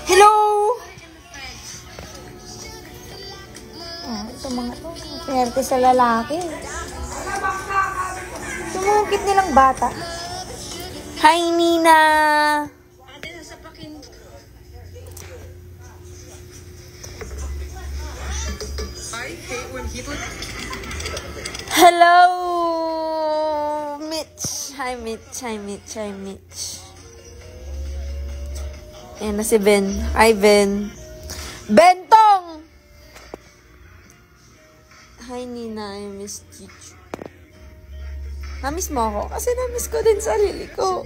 Hello! Ito mga to. Pinerte sa lalaki. Tumukit nilang bata. Hi, Nina! Hello, Mitch. Hi, Mitch. Hi, Mitch. Hi, Mitch. Ayan na si Ben. Hi, Ben. Bentong! Hi, Nina. I miss teacher. Na-miss mo ako? Kasi na-miss ko din sarili ko.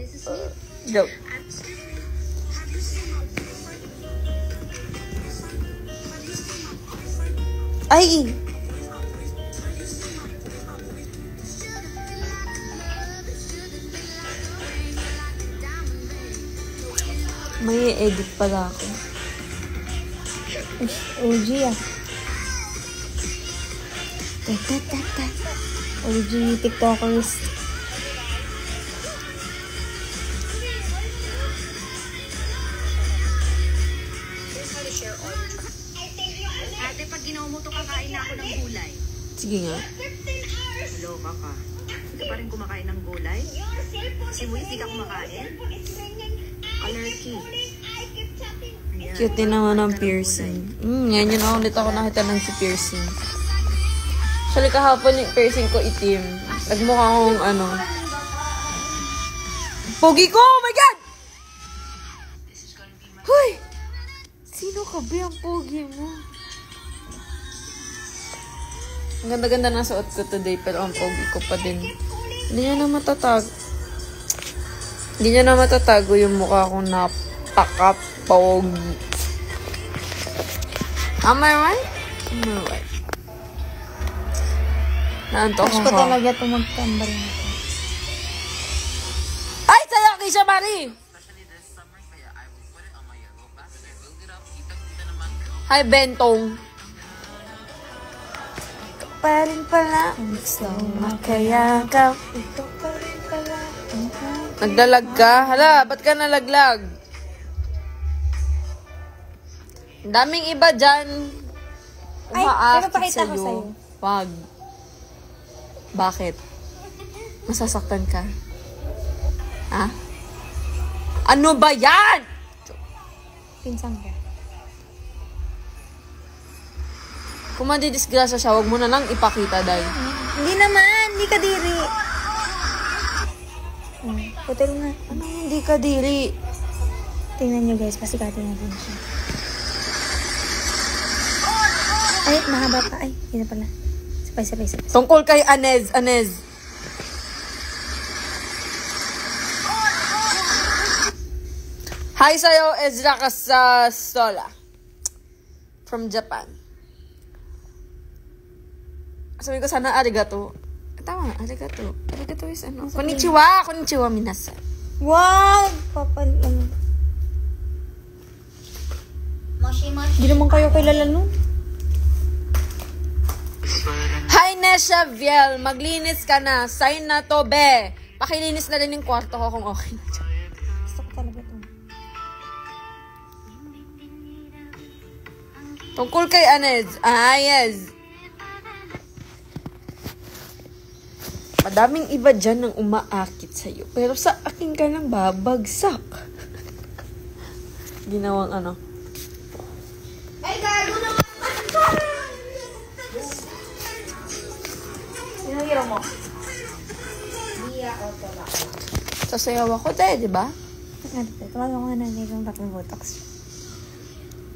Joke. Ay! May edit pala ako. OG ah. OG TikTokers. Ate, pag ginawa mo ito, kakain na ako ng gulay. Sige nga. Hello, kaka. Hindi ka pa rin kumakain ng gulay? Si Wiz, di ka kumakain? Alergy. Cute din naman ang piercing. Ngayon yun ulit ako nakita ng si piercing. Actually, kahapon yung piercing ko itim. Nagmukha akong ano. Pogi ko! Oh my God! Hoy! Sino ka ba yung pogi mo? Ang ganda-ganda na suot ko today, pero ang pogi ko pa din. Hindi niya na matatago. Hindi niya na matatago yung mukha kong napaka-pogi. Am I right? Am I right? Naantok ako. Gusto ko talaga ito magtambal na ito. Ay! Sa'yo, Kisha Marie! Hi, Bentong. Ito pa rin pala. Gusto makayakap. Ito pa rin pala. Naglalag ka? Hala, ba't ka nalaglag? Ang daming iba dyan. Umaakit pinapakita ko sa'yo. Wag. Bakit? Masasaktan ka? Ha? Ano ba yan? Pinsang ka. Kung madidisgrasya siya, wag mo na lang ipakita, Day. Hindi naman. Hindi ka diri. Hotel na. Ano hindi ka diri? Tingnan nyo guys. Pasikatin natin siya. Ay, mahaba pa. Ay, yun na pala. Sabay. Tungkol kay Anez. Hi sa'yo, Ezra Casasola. From Japan. Sabi ko sana arigato. Tama, arigato. Arigato is ano? Konnichiwa! Konnichiwa, minasan. Wow! Hindi naman kayo kilala nun. Hi, Nesha Viel. Maglinis ka na. Sign na to, be. Pakilinis na rin yung kwarto ko kung okay na. Gusto ko talaga ito. Tungkol kay Anez. Yes. Madaming iba dyan nang umaakit sa'yo. Pero sa akin ka lang babagsak. Ginawang ano. Ay, gago naman! Sino hero mo? Dia o Tola? Sasayaw ako tayo, di ba? Tumawag ko nga na yung bakong botox.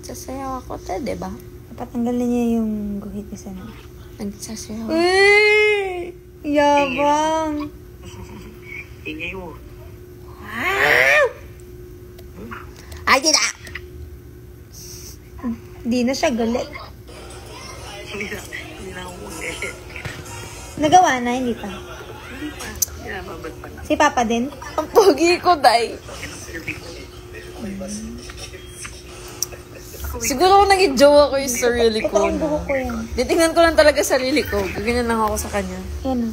Sasayaw ako tayo, di ba? Patanggalin niya yung guhit ko sa mga. Nagsasayaw. Uy! Yabang! Ingay mo. Ay, di na! Di na siya galit. Hindi na ako ulit. Nagawa na, hindi pa. Hindi pa. Babad pa na. Si Papa din? Ang pogi ko, Day. Siguro kung naging jowa ko yung sarili ko. Ito ang buhok ko yan. Titingnan ko lang talaga sarili ko. Ganyan lang ako sa kanya. Yan o.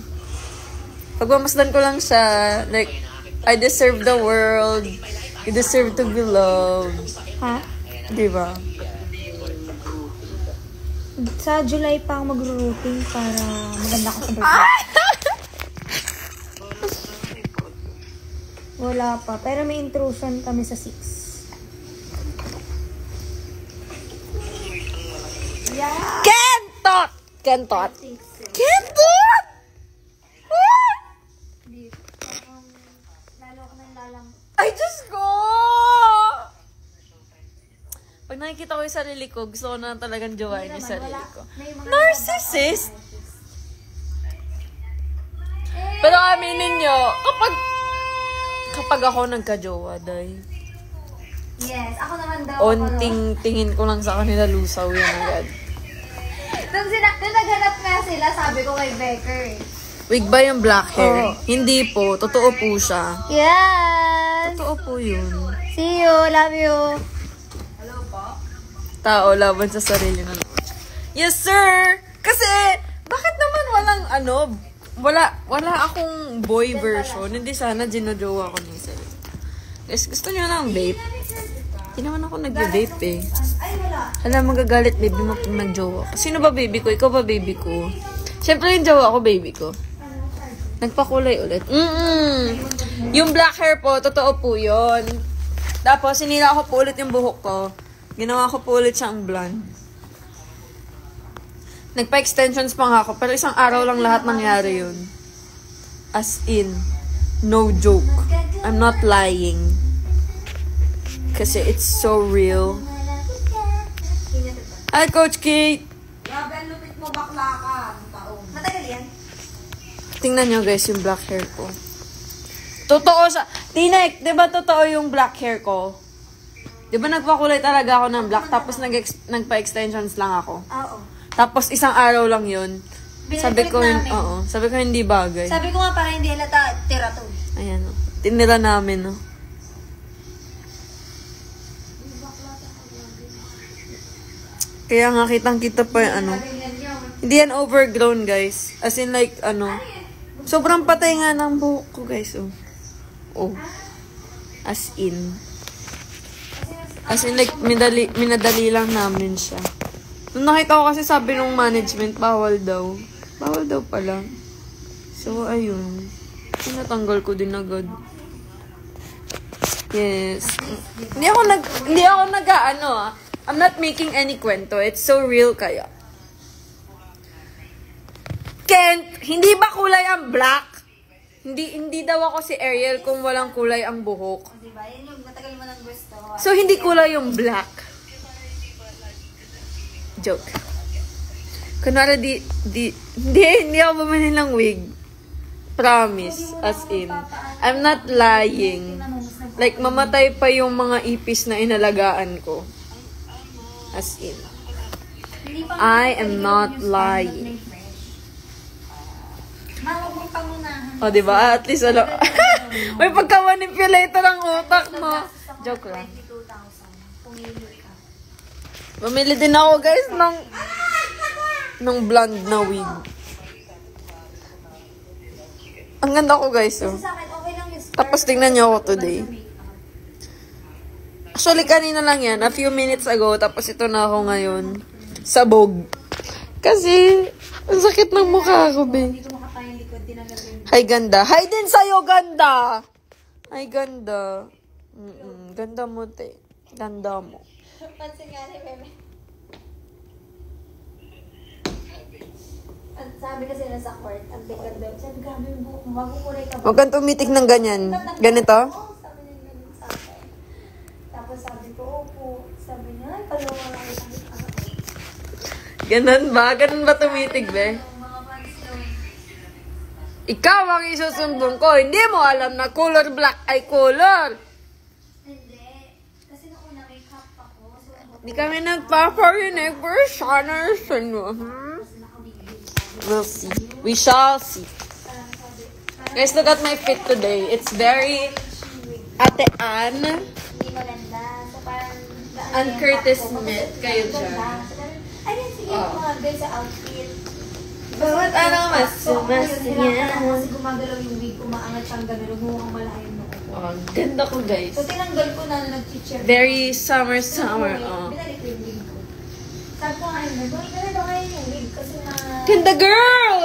Pagmamasdan ko lang siya, like, I deserve the world. You deserve to be loved. Ha? Diba? Sa July pa ako magro-routine para maganda ka sa birthday. Wala pa. Pero may intrusion kami sa 6. Yeah! Kentot! Kentot! Kentot! Lalo ko nang lalang. Ay, Diyos ko! Pag nakikita ko yung sarili ko, gusto ko na talagang jowain yung sarili ko. Narcissist! Pero aminin nyo, kapag ako nagka-jowa, day, Yes, ako naman daw. onting tingin ko lang sa kanila, lusaw yan agad. Nung naghanap nga sila, sabi ko kay Becker eh. Wig ba yung black hair? Oo. Hindi po, totoo po siya. Yes! Totoo po yun. See you, love you. Tao laban sa sarili na naman. Yes, sir! Kasi, bakit naman wala akong boy version. Hindi sana ginojowa ko ng sarili. Guys, gusto niyo ng vape? Hindi naman ako nag-vape eh. Ay, wala. Hala, magagalit baby mo kung nag-jowa ko. Sino ba baby ko? Ikaw ba baby ko? Siyempre yung jowa ko, baby ko. Nagpakulay ulit. Yung black hair po, totoo po yun. Tapos, sinira ko po ulit yung buhok ko. Ginawa ko po ulit siyang blonde. Nagpa-extensions pa nga ako, pero isang araw lang lahat nangyari yun. As in, no joke. I'm not lying. Kasi it's so real. Hi, Coach Kate! Matagal yan? Tingnan nyo guys yung black hair ko. Totoo siya. Tinek, di ba totoo yung black hair ko? Di ba nagpakulay talaga ako ng black tapos nagpa-extensions lang ako? Oo. Tapos isang araw lang yun. Sabi ko, namin. sabi ko hindi bagay. Sabi ko nga para hindi halata, tira to. Ayan o. Tinira namin o. Kaya nga kitang-kita pa yung ano. Hindi yan overgrown guys. As in like sobrang patay nga ng buhok ko guys oh. Oh. As in like minadali lang namin siya. Nung nakita ko kasi sabi nung management bawal daw. Bawal daw pala. So ayun. Tinatanggal ko din agad. Yes. Hindi ako I'm not making any kwento. It's so real kaya. Kent, hindi ba kulay ang black? Hindi daw ako si Ariel kung walang kulay ang buhok. Diba? Yan yung matagal mo nang gusto. So, hindi kulay yung black. Joke. Kunwari, hindi ako bumili ng wig. Promise. As in. I'm not lying. Like, mamatay pa yung mga ipis na inalagaan ko. As in. I am not lying. Mahubog pangunahan. O, diba? At least, may pagka-manipulator ang utak mo. Joke lang. 22,000. Pumili ka. Bumili din ako, guys, ng blonde na wig. Ang ganda ko, guys, oh. Sa akin, okay lang yung Tapos, tingnan niyo ako today. Actually, kanina lang yan. A few minutes ago. Tapos, ito na ako ngayon. Sabog. Kasi, ang sakit ng mukha ko, be. Dito makapayang likod, tinanggal yung... Hi, ganda. Hi din sa'yo, ganda! Hi, ganda. Ganda mo, te. Ganda mo. Pansin nga ni Meme. Sabi kasi na sa court, ang bigat daw. Sabi, grabe yung buhok mo. Magkukulay ka ba? Huwag kang tumitik ng ganyan. Ganito? Oo, sabi niya ganun sa akin. Tapos sabi ko, opo. Sabi niya, ay, palawa lang ito. Ganun ba? Ganun ba tumitig, be? Mga fans daw. Ikaw ang isusumbong ko. Hindi mo alam na color black ay color. Hindi. Kasi nauna may cup ako. So, Di kami nagpaparinig for shunners. We'll see. We shall see. Guys, look at my fit today. It's very Ate Anne hindi maganda. So, parang... and Curtis Smith. Kayo dyan. Ayun, sige, mga girl sa outfit. Bawat ano mas sumasaya. Kasi gumagalaw yung wig, umaangat siyang gano'n, lumukhang malayo na ako. Oh, ganda ko guys. So, tinanggal ko na nag-teacher. Very summer. Binalik ko yung wig ko. Sabi ko nga yun, ganito kayo yung wig kasi na... Ganda girl!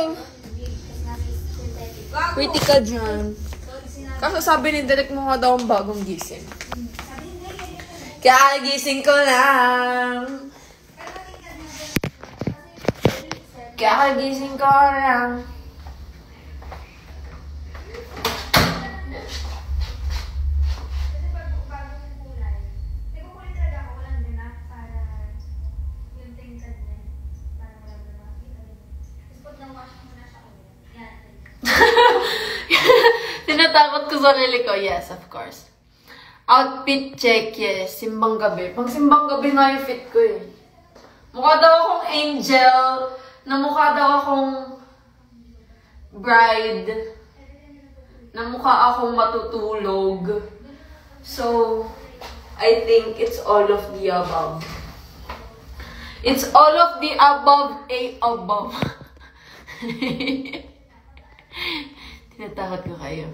Wig kasi nasa synthetic. Pretty ka dyan. Kaso sabi ni Derek mo nga daw ang bagong gising. Sabi niya, Kagising ko lang. Kagising ko lang. Tinatakot ko sarili ko. Yes, of course. Outfit check, yes. Simbang gabi. Pag simbang gabi nga yung fit ko eh. Mukha daw akong angel. Na mukha daw akong bride. Na mukha akong matutulog. So, I think it's all of the above. It's all of the above, above. Tinatakot ko kayo.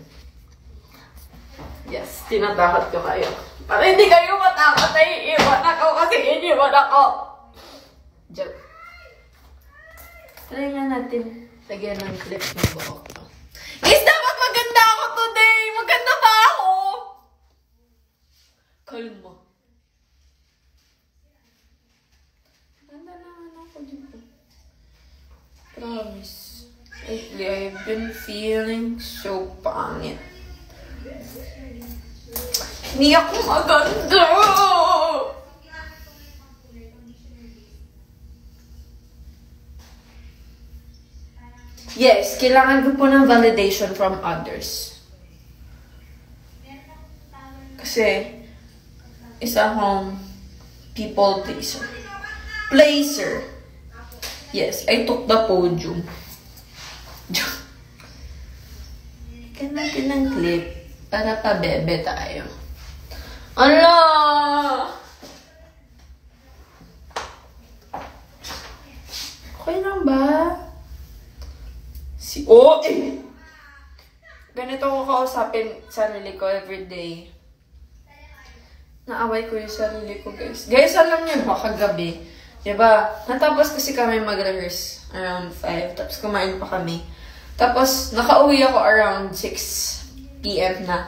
Yes, tinatakot ko kayo. Para hindi kayo matakot ay iiwan ako kasi iniwan ako. Joke. Try nga natin lagyan ng clip ng buhok ko. Guys, dapat maganda ako today! Maganda ba ako? Kalma. Ganda naman ako dito. Promise. Lately, I've been feeling so pangit. Hindi ako maganda! Yes, kailangan ko po ng validation from others. Kasi, isa akong people pleaser. Placer. Yes, I took the podium. Kaya natin ng clip para pa-bebe tayo. Ano? Okay lang ba? Ganito ko kausapin sarili ko everyday. Naaway ko yung sarili ko, guys. Guys, alam niyo ba, kagabi, diba, natapos kasi kami mag-rehearse around 5, tapos kumain pa kami. Tapos, nakauwi ako around 6 p.m. na.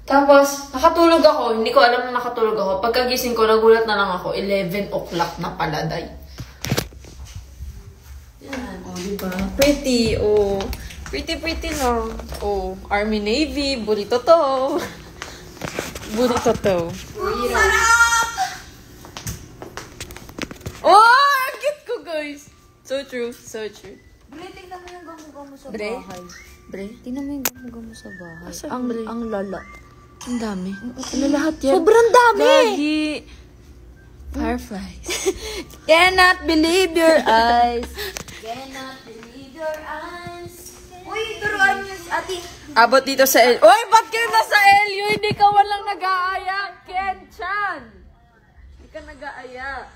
Tapos, nakatulog ako. Hindi ko alam na nakatulog ako. Pagkagising ko, nagulat na lang ako. 11 o'clock na pala, day. Yan, o, diba? Pretty, o. Pretty lang. O, Army Navy, burrito to. Burrito to. sarap! Oh, ang cute ko, guys. So true, so true. Bre, tingnan mo yung gamu-gamu sa Bre? bahay. Bre? Tingnan mo yung gamu-gamu sa bahay. Asan, Ang, bre? ang lala. Ang dami. Ano lahat yan? Sobrang dami! Lagi. Fireflies. Cannot believe your eyes. Cannot believe your eyes. Uy, turuan niyo si ate. Abot dito sa L. Uy, ba't kayo nasa LU? Hindi ka walang nag-aaya. Ken-chan. Hindi ka nag-aaya.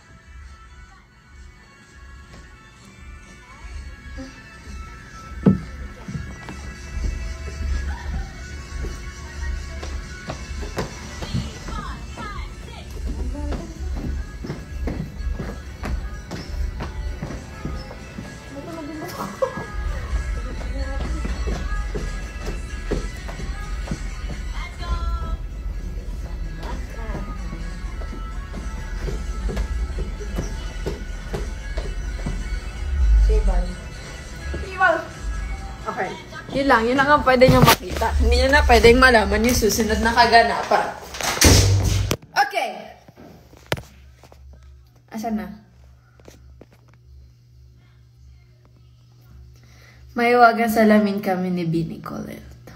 Okay. Yun lang ang pwede nyo makita. Hindi nyo na pwedeng malaman yung susunod na kaganapan. Okay. Asan na? May wagang salamin kami ni Bini Colette.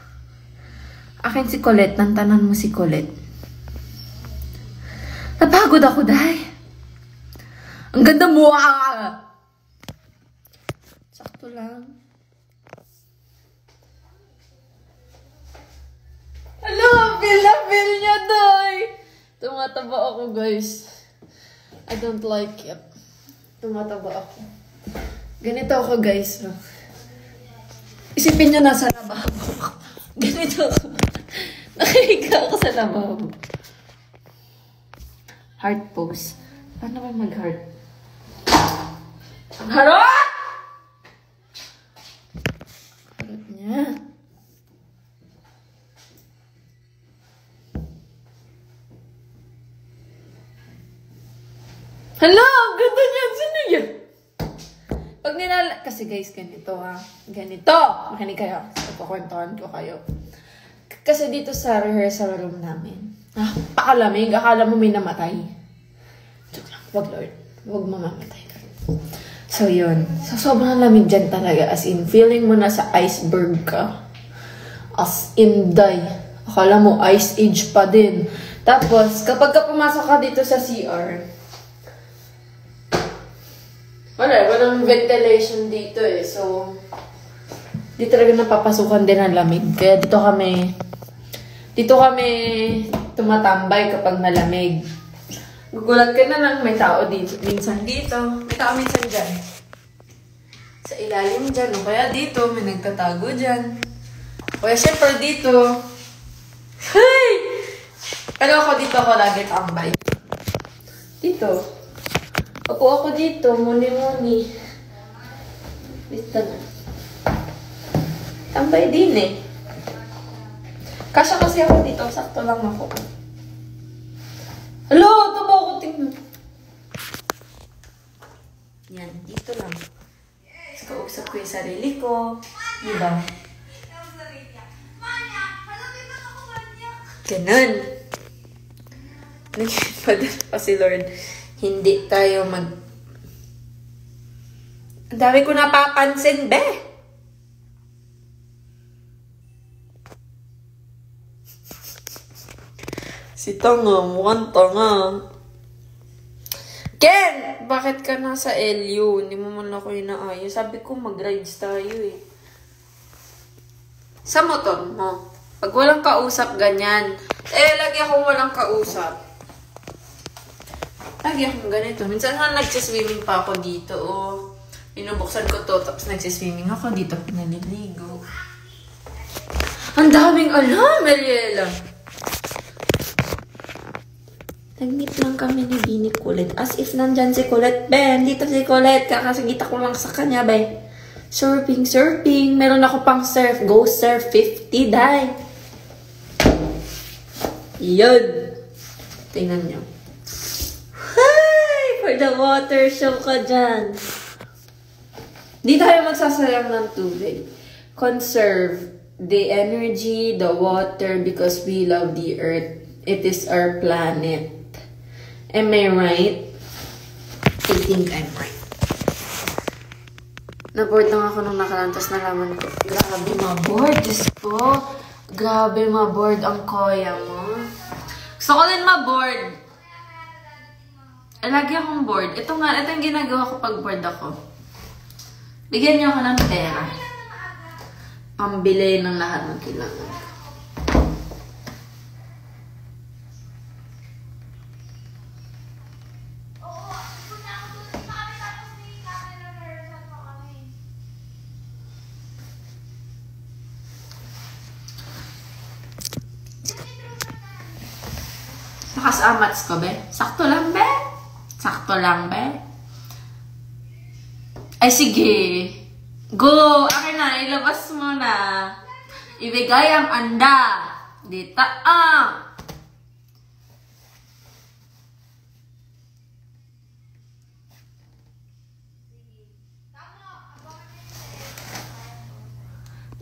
Akin si Colette, nantanan mo si Colette. Napagod ako, day. Ang ganda mo, Sakto lang. Hello, feel niya, day. Tumataba ako, guys. I don't like it. Tumataba ako. Ganito ako, guys. Isipin nyo nasa lababo. Ganito ako. Nakahiga ako sa lababo. Heart pose. Paano ba mag-heart? Ang harot! Harot niya. Hello! Ganda niyan! Sino yun? Pag kasi guys, ganito ha. Ganito! Makinig kayo. Ipakwentuhan ko kayo. Kasi dito sa rehearsal room namin, pakalamig. Akala mo may namatay. Joke lang. Wag, Lord. Wag mamamatay. So, yun. So, sobrang lamig dyan talaga. As in, feeling mo na sa iceberg ka. As in, die. Akala mo, ice age pa din. Tapos, kapag ka pumasok ka dito sa CR, walang ventilation dito eh. So, di talaga napapasukan din ang lamig. Kaya dito kami tumatambay kapag malamig. Gugulat ka na lang, may tao dito. Minsan dito, may tao minsan dyan. Sa ilalim dyan, o kaya dito, may nagtatago dyan. O kaya syempre dito. Hey! Pero ako dito ako lagi tambay. Dito. Ako dito, muni-muni. Dito na. Tambay din eh. Kasya kasi ako dito, sakto lang ako. Hello! Ito ba ako tingnan? Yan, dito lang. Tapos kausap ko yung sarili ko. Diba? Ganun. Nagpadala pa si Lord. Hindi tayo Ang dami ko napapansin, be! Si Tanga, mukhang tanga. Ken! Bakit ka nasa LU? Hindi mo man ako inaayos. Sabi ko mag-rides tayo eh. Sa motor mo. Pag walang kausap, ganyan. Lagi akong walang kausap. Lagi akong ganito. Minsan nga nagsiswimming pa ako dito. Binubuksan ko to, tapos nagsiswimming ako dito. Naliligo. Ang daming alam, Mariela. Nag-meet lang kami ni Bini Kulit. As if nandyan si Kulit. Ben, dito si Kulit. Kakasagita ko lang sa kanya, be. Surfing. Meron ako pang surf. Go surf 50, die. Yun. Tingnan nyo. Hi! For the water show ka dyan. Di tayo magsasayang ng tubig. Conserve the energy, the water, because we love the earth. It is our planet. Am I right? I think I'm right. Na-board lang ako nung nakalantas na laman ko. Grabe ma-board. Diyos ko. Grabe ma-board ang koya mo. Gusto ko din ma-board. Lagi akong board. Ito yung ginagawa ko pag board ako. Bigyan niyo ako ng pera. Pambili ng lahat ng kailangan. Lakas amats ko, be. Sakto lang, be. Sakto lang, be. Ay, sige. Go! Akin na, ilabas mo na. Ibigay ang anda. Dita,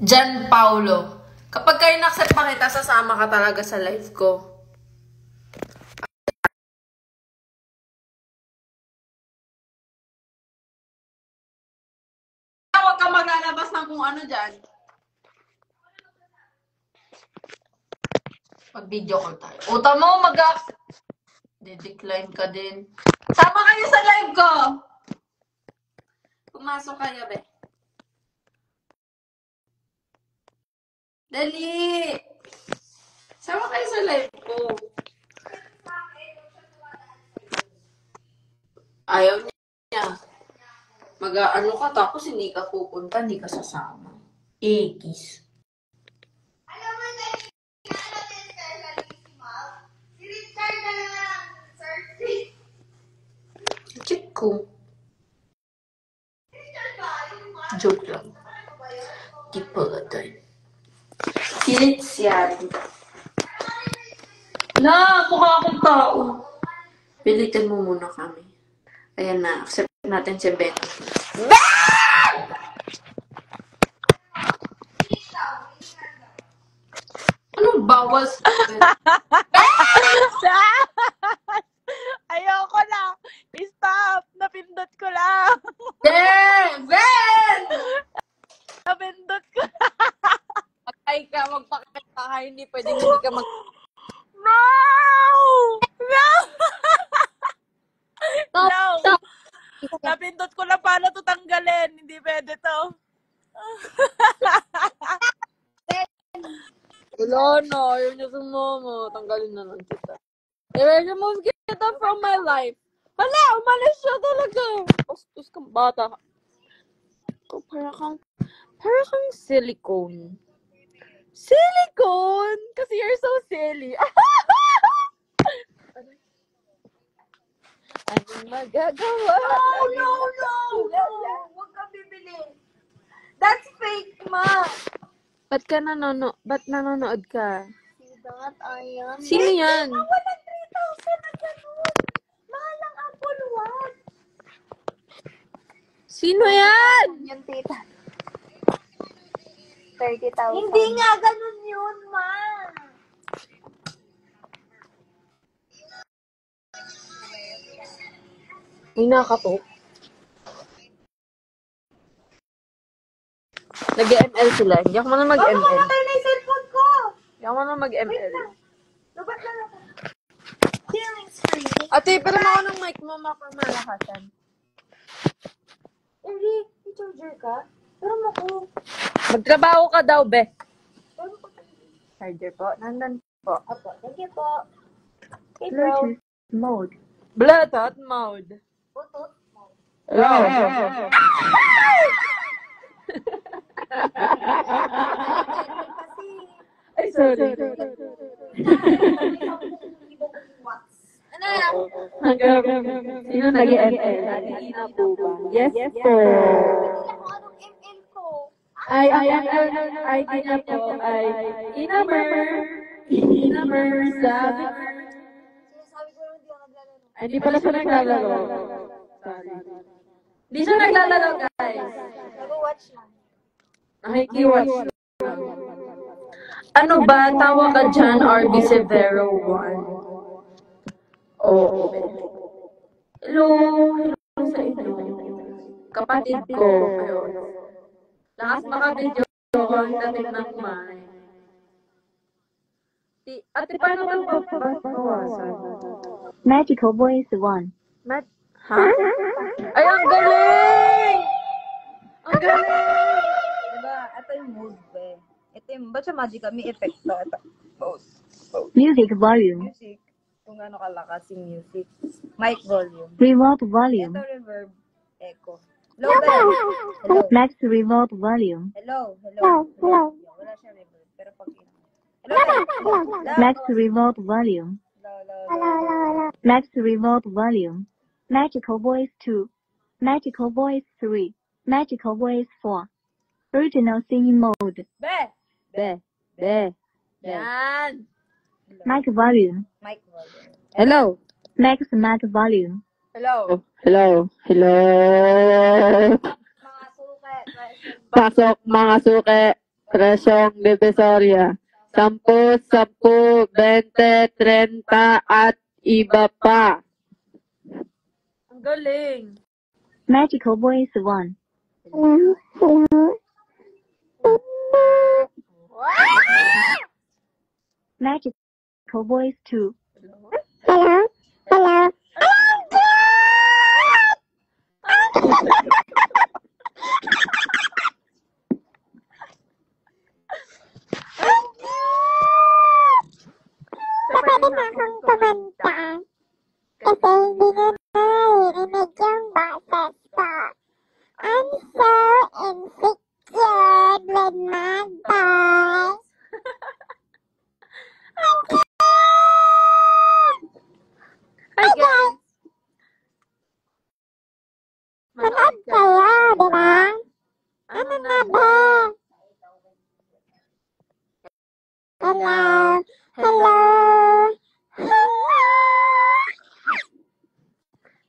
Jan Paulo. Kapag kayo na-accept pa kita, sasama ka talaga sa live ko. Huwag ka maglalabas ng kung ano dyan. Pag-video call tayo. Uta mo, de-decline ka din. Sama kayo sa live ko! Pumasok kayo, be. Dali! Sama kayo sa live ko. Ayaw niya. Mag-ano ka, tapos hindi ka pupunta, hindi ka sasama. X. Check ko. Joke lang. Di pala tayo. Kilit siya. La, mukha akong tao. Pilitin mo muna kami. Ayan na, accept natin si Ben. Anong bawal sa Ayoko na. Stop. Napindot ko lang. Ben! Napindot ko. Ay ka, magpakita ka, hindi pwedeng hindi ka mag... No! No! No! Napindot ko na paano to tanggalin. Hindi pwede to. Wala na, ayaw niya sumama. Tanggalin na lang kita. I-remove kita from my life. Hala, umalis siya talaga. Bastos kang bata. Para kang silicone. Silicone? Kasi you're so silly. Anong magagawa? No! Huwag ka bibili. That's fake, ma. Ba't nanonood ka? That I am. Sino yan? Walang 3,000 na ganun. Mahal ang Apple Watch. Sino yan? Yung tita. 30,000. Hindi nga ganun yun, ma. May nakatok. Nag-ML sila. Hindi ako marunong mag-ML. Mamatay na yung cellphone ko. Hindi ako marunong mag-ML. Lubat lang ako. Feeling screen. Ate, pero mo ako ng mic mo, makamalahasan. Hindi, may charger ka? Pero mo ko. Magtrabaho ka daw, be. Pero ko. Charger po. Nandun po. Apo, thank you po. Okay, bro. Mode. Bluetooth mode. Bluetooth. Hello. Ay, sorry. Ano yan? Sino nag-ML? Ina po ba? Yes, sir. Hindi ako anong ML ko. Ay, ID na po ay Inamer, sabi. Sinasabi ko lang hindi ako naglalaro. Ay, hindi pala siya naglalaro. Sorry. Hindi siya naglalaro, guys. Nag-watch lang. Nakikiwatch lang. Ano ba? Tawa ka dyan, RB Severo 1. Oo. Hello. Hello sa inyo. Kapatid ko. Ayun. Lakas makabidyo ko ang dating ng mind. Ate, paano ba bawasan? Magical Voice 1. Ha? Ay, ang galing! Ang galing! Diba, ito yung mood, be. Ito yung, ba't siya magical? May effect to. Ito. Pause. Music volume. Music. Kung gaano kalakas yung music. Mic volume. Remote volume. Ito reverb. Echo. Hello, hello. Hello. Max remote volume. Hello. Wala siya reverb. Pero pag hello. Max remote volume. Hello. Max remote volume. Magical Voice 2. Magical Voice 3. Magical Voice 4. Original singing mode. Be. Yan! Mic volume. Mic volume. Hello! Max mic volume. Hello. Hello! Mga sukat. Pasok mga suke, presyong Divisoria. 10, 10, 20, 30 at iba pa. Ang galing! Magical Voice 1. Magical Voice 2. Pwede na akong kumanta. Kasi hindi na naririnig yung boses ko. I'm so insecure when hello, hello, hello.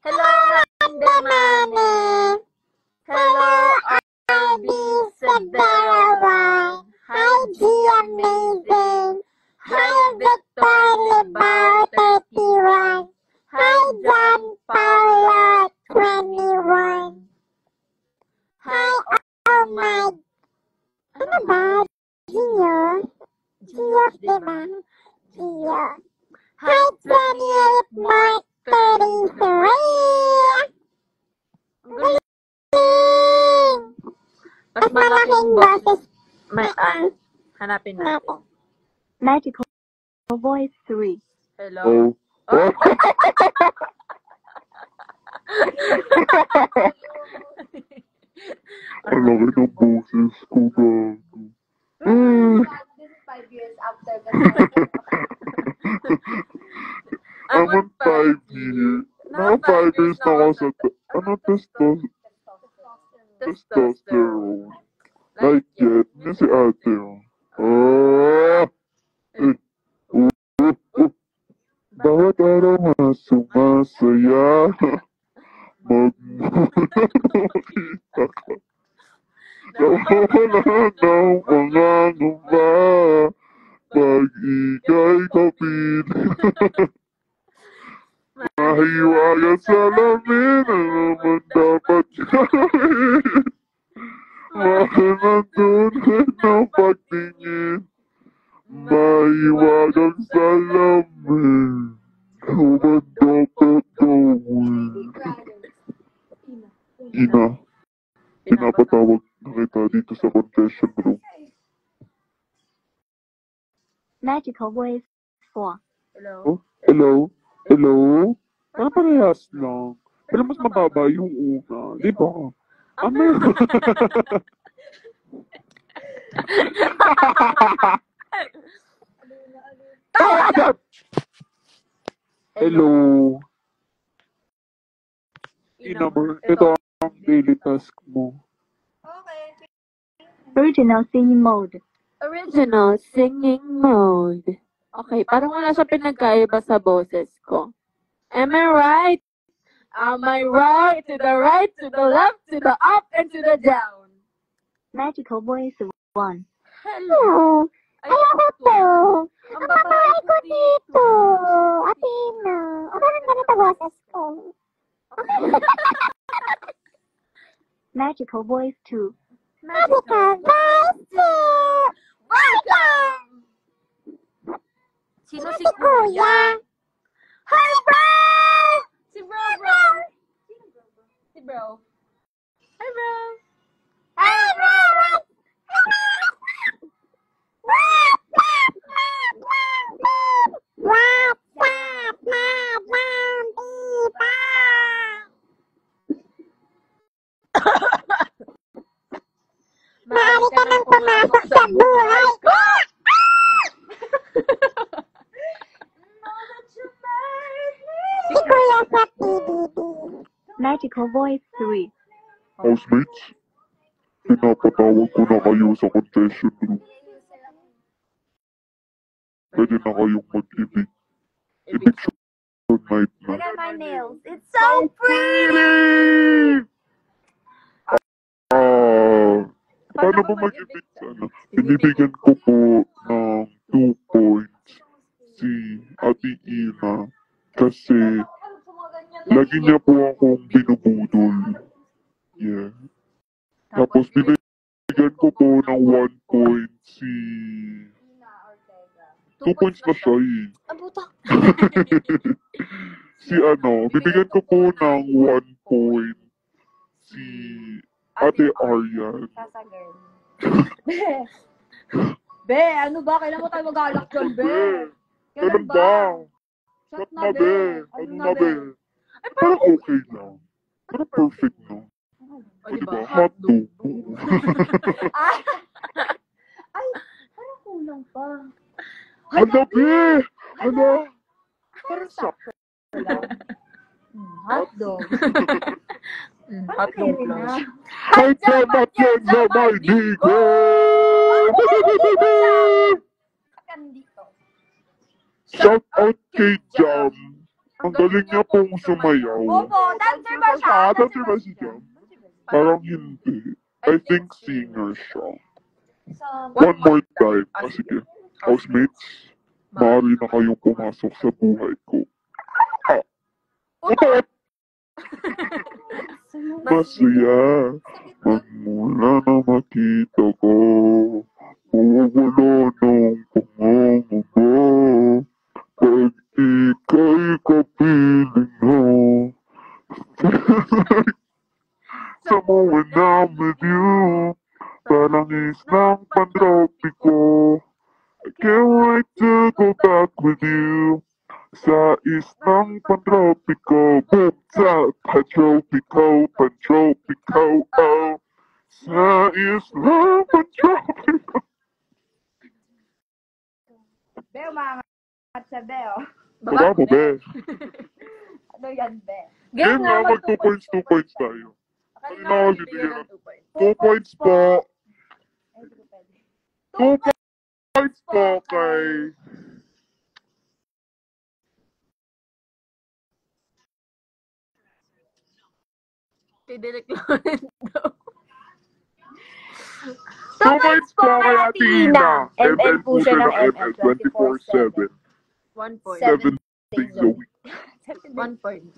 Hello, Rande Mami. Hello, RB Severa One. Hi, G Amazing. Hi, Victor Libao 31. Hi, John Paula 21. Hi, oh my. Ano ba? Gio? Gio, diba? Gio. Hi, 28 Mark 33. Mas At malaking boses. May hanapin natin. Magical Voice 3. Hello. Ang laki ng boses ko, gago. This is 5 years after the I'm on 5 years. Now 5 years na ako sa testosterone. Like yet, na si ate. Bawat araw nga sumasaya. Magmumulita ka. Nawawala ng pangangamba. Pag ika'y kapiling. Mahiwaga sa lamin. Ano naman dapat gawin? Mahal ang tunay ng pagtingin. Mahiwagang sa lamin. Ano ba dapat gawin? Ina. Pinapatawag na kita dito sa confession room. Magical Voice 4. Hello. Hello? Hello? Parang parehas lang. Pero mas mababa yung una. Di ba? Ano? Hello? Inamor, ito ang daily task mo. Original Singing Mode. Original singing mode. Okay, parang wala siya pinagkaiba sa boses ko. Am I right? Am I right? To the right, to the left, to the up, and to the down. Magical Voice 1. Hello. Ayoko po. Ang Ang babae ko dito. Athena. O parang ganito boses ko. Magical Voice 2. Magical voice to. Welcome! Sino si Si Kuya. Hi, bro! Si bro. Si bro. Hi, bro. Hi, bro! Maaari ka nang pumasok sa buhay ko! Si Kuya sa TVD. Magical Voice 3. Housemates, pinapatawag ko na kayo sa confession room. Pwede na kayong mag-evict. Eviction night na. Look at my nails. It's so pretty! Paano ba mag-evict sana? Binibigyan ko po ng 2 points si Ate Ina kasi lagi niya po akong binubudol. Yeah. Tapos binibigyan ko po ng 1 point si... 2 points na siya eh. Si bibigyan ko po ng 1 point si Ate Aryan. Be, ano ba? Kailan mo tayo mag-alak dyan, be? Ganun ba? Shot na be. Ano na be? Parang okay lang. Parang perfect na. O diba? Hotdog. Ay, parang kulang pa. Hala be! Hala! Parang sakto lang. Hotdog. Hotdog lang. Ay, dapat yan sa Maynila! nandito. Shout out kay Jam. Ang galing niya pong sumayaw. Opo, dancer ba siya? Dancer ba si Jam? Parang hindi. I think singer siya. One more time. Sige. Housemates, maaari na kayong pumasok sa buhay ko. Utot! Masaya. Magmula na makita ko. Wala ng pangangago mo. Pag ika'y kapiling mo. Sa when I'm with you. Parang islang pandropiko. I can't wait to go back with you. Sa islang pandropiko. Boom, sa pandropiko, pandropiko, oh. Sa islang pandropiko. Beo, umangat sa Beo. Bravo, be. Ano yan, Be? Game nga, mag 2 points tayo. Kanina ako bibigyan ng 2 points po. 2 points po kay... Kay Derek Lorendo. 2 points po kay Ate Ina. ML po siya ng ML 24/7. 1 point. 7 days a week. 1 point.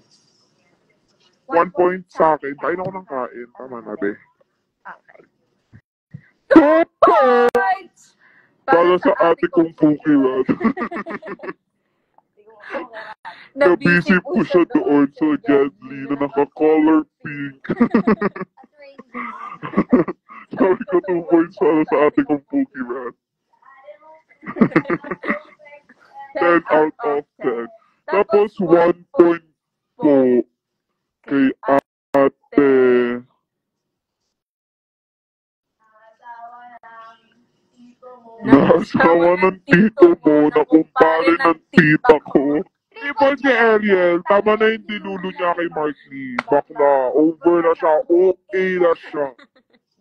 1 point sa akin. Kain ako ng kain. Tama na, be. Okay. 2 points! Para sa ate kong pukiwan. Na-busy po siya doon sa Gedli na naka-color pink. Sabi ko 2 points para sa ate kong pukiwan. 10 out of 10. Tapos 1 point po kay ate. Nasawa ng tito mo na kumpare ng tita ko. Di ba si Ariel? Tama na yung dinulo niya kay Mark Lee. Bakla, over na siya. Okay na siya.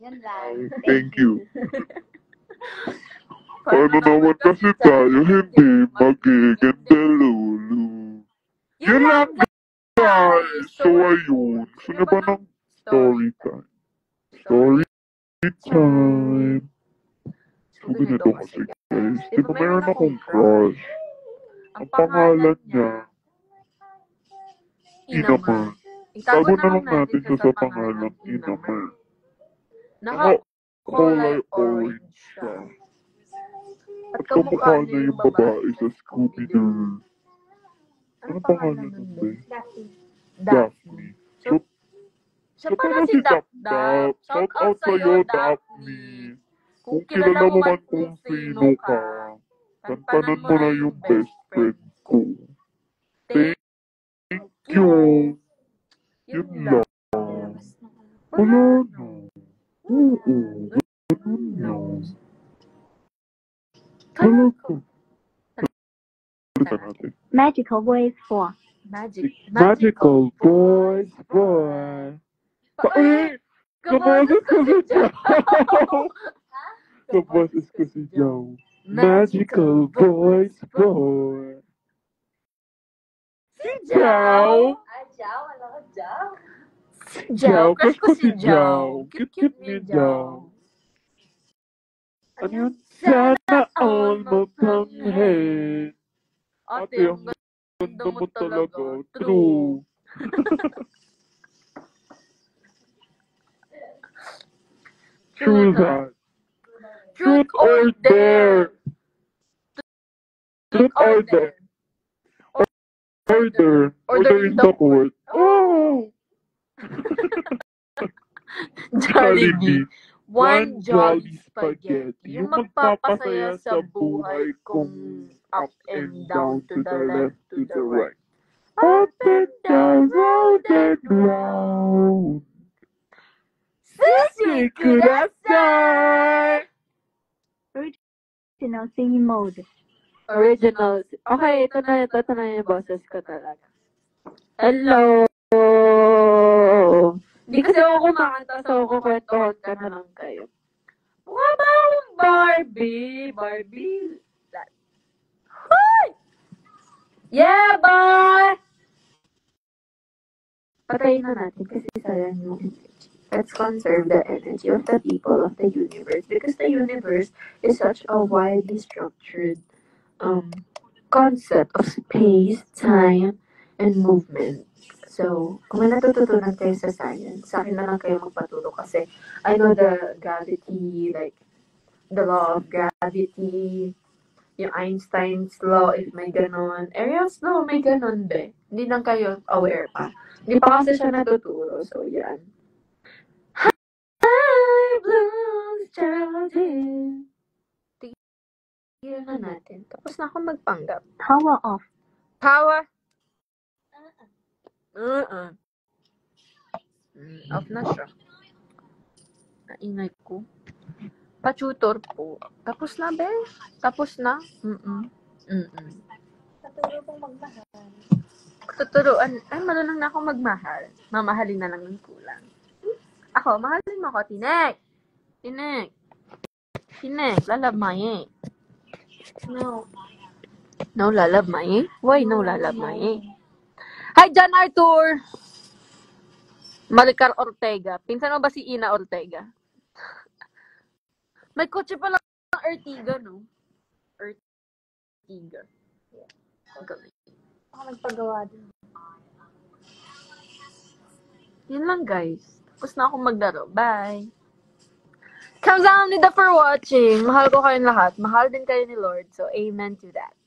Yan lang. Thank you. Paano naman kasi tayo hindi magiging delulu? Yun lang guys. So ayun. Gusto niyo ba ng story time? Story time. So ganito kasi guys. Di ba mayroon akong crush? Ang pangalan niya, Inaman. Itago na lang natin siya sa pangalan Inaman. Naka-kulay orange siya. At kamukha niya yung babae sa Scooby-Doo. Anong pangalan nun ba? Daphne. So, siya pala si Dap-Dap. Shout out sa'yo, Daphne. Kung kilala mo man kung sino ka, tantanan mo na yung best friend ko. Thank you. Yun lang. Wala na. Oo. Ganun lang. Talaga. Balikan natin. Magical Voice 4. Magical Voice 4. Kaboses ko si Joe. Kaboses ko si Joe. Magical Voice 4. Si Joe. Ano ka, Jow? Jow, crush ko si Jow. Cute ni Joe. Ano yun? Sana all magtanghe. Ate, ang ganda mo talaga. True. True that. Truth or dare. Truth or dare. Order. Order in the court. Oh! Jollibee. One jolly spaghetti. Yung magpapasaya sa buhay kong up and down, to the left, to the right. Up and down, round and round. Sisi kudasai! Original singing mode. Original. Okay, ito na yung boses ko talaga. Hello! Hindi kasi ako kumakanta, so kukwentuhan ka na lang kayo. Mukha ba akong Barbie? Barbie? Yeah, bye! Patayin na natin kasi sayang yung energy. Let's conserve the energy of the people of the universe because the universe is such a widely structured concept of space, time, and movement. So, kung may natututunan kayo sa science, sa akin na lang kayo magpaturo kasi I know the gravity, like, the law of gravity, yung Einstein's law, if may ganon. Ariel's law, may ganon, be. Hindi lang kayo aware pa. Hindi pa kasi siya natuturo. So, yan. Hi, Blues Childhood. Tigilan na natin. Tapos na ako magpanggap. Power off. Power. Off na siya. Naingay ko. Pa-tutor po. Tapos na, be? Tapos na? Paturo kong magmahal. Tuturuan. Ay, marunong na akong magmahal. Mamahalin na lang ng kulang. Ako, mahalin mo ako, Tinek. Tinek. Tinek, lalab maye. No. No lalab maye? Why no lalab maye? Hi, John Arthur! Maricar Ortega. Pinsan mo ba si Ina Ortega? May kotse pala ng Ertiga, no? Ertiga. Yeah. Galing. Ako nagpagawa din. Yun lang, guys. Tapos na akong maglaro. Bye! Kamsahamnida for watching. Mahal ko kayong lahat. Mahal din kayo ni Lord. So, amen to that.